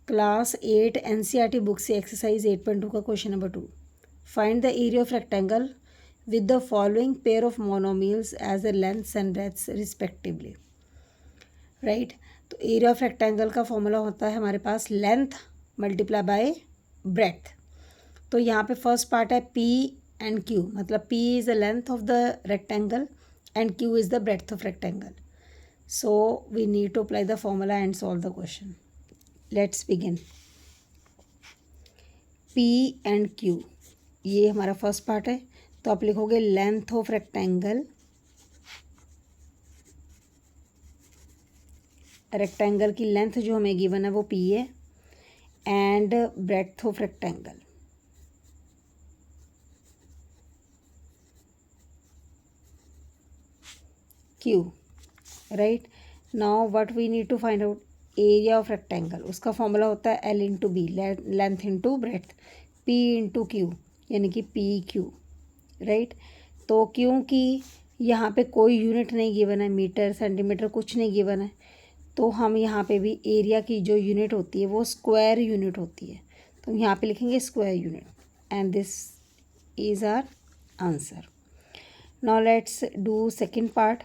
Class 8 NCERT book से exercise 8.2 का question number 2। Find the area of rectangle with the following pair of monomials as the lengths and breadths respectively. Right, तो area of rectangle का formula होता है हमारे पास length multiply by breadth. तो यहाँ पे फर्स्ट पार्ट है P एंड Q, मतलब P is the length of the rectangle and Q is the breadth of rectangle. So we need to apply the formula and solve the question. Let's begin. P and Q, ये हमारा first part है, तो आप लिखोगे length of rectangle, rectangle की length जो हमें given है वो P है, and breadth of rectangle Q। Right, now what we need to find out area of rectangle, उसका फॉर्मूला होता है L into B, length into breadth, P into Q यानी कि PQ। राइट, तो क्योंकि यहाँ पे कोई यूनिट नहीं गिवन है, मीटर सेंटीमीटर कुछ नहीं गिवन है, तो हम यहाँ पे भी एरिया की जो यूनिट होती है वो स्क्वायर यूनिट होती है, तो यहाँ पे लिखेंगे square unit, and this is our answer. Now let's do second part,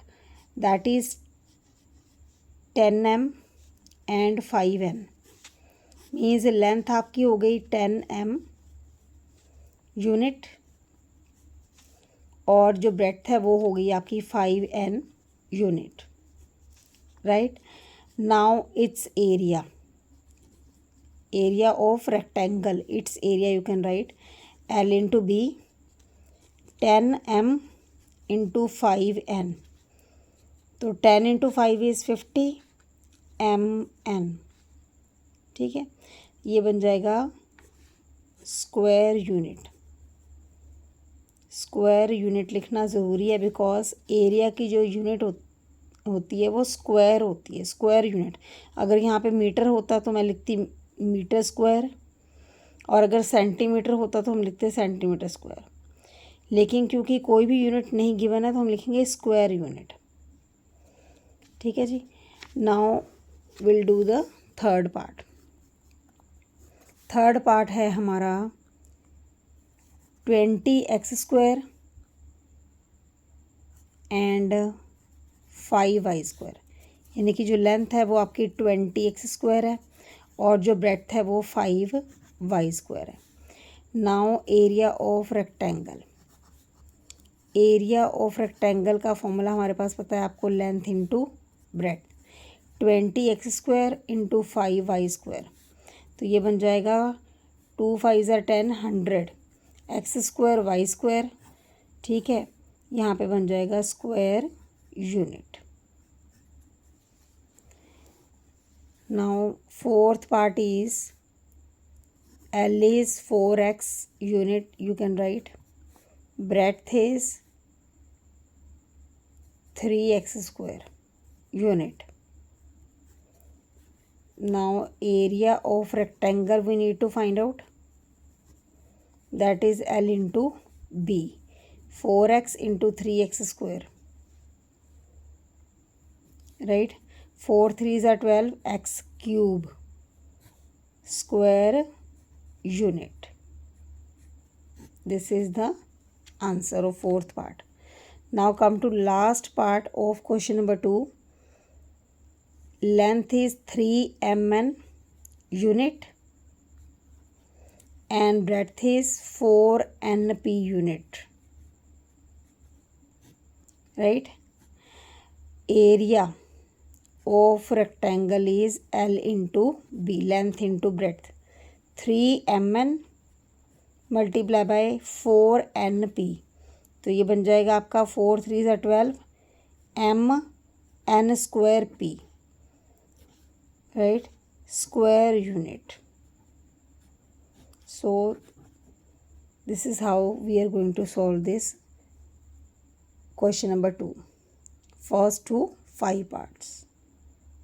that is 10 m and 5 m। Means length आपकी हो गई 10 m यूनिट, और जो ब्रेड्थ है वो हो गई आपकी 5 n unit. Right, now it's area, area of rectangle, it's area you can write L into B, 10 m into 5 n, तो 10 इंटू 5 इज़ 50 mn। ठीक है, ये बन जाएगा स्क्वायर यूनिट। स्क्वायर यूनिट लिखना ज़रूरी है बिकॉज एरिया की जो यूनिट होती है वो स्क्वायर होती है, स्क्वायर यूनिट। अगर यहाँ पे मीटर होता तो मैं लिखती मीटर स्क्वायर, और अगर सेंटीमीटर होता तो हम लिखते सेंटीमीटर स्क्वायर, लेकिन क्योंकि कोई भी यूनिट नहीं गिवन है तो हम लिखेंगे स्क्वायर यूनिट। ठीक है जी, now will do the third part. Third part है हमारा 20x² एंड 5y², यानी कि जो लेंथ है वो आपकी 20x² है और जो ब्रेड्थ है वो 5y² है। Now area of rectangle, area of rectangle का फॉर्मूला हमारे पास पता है आपको, length into breadth, 20x² into 5y², तो ये बन जाएगा 2 5 10 100 x² y²। ठीक है, यहाँ पे बन जाएगा square unit. Now fourth part is L is 4x unit, you can right, breadth is 3x² unit. Now area of rectangle we need to find out, that is L into B, 4x into 3x², right, 4 3s are 12, x cube square unit. This is the answer of fourth part. Now come to last part of question number 2. Length is 3 mn unit and breadth is 4 np unit. Right, area of rectangle is L into B, length into breadth, 3 mn multiply by 4 np, तो ये बन जाएगा आपका 4 3s are 12 m n² p, right, square unit. So this is how we are going to solve this question number 2, first to 5 parts.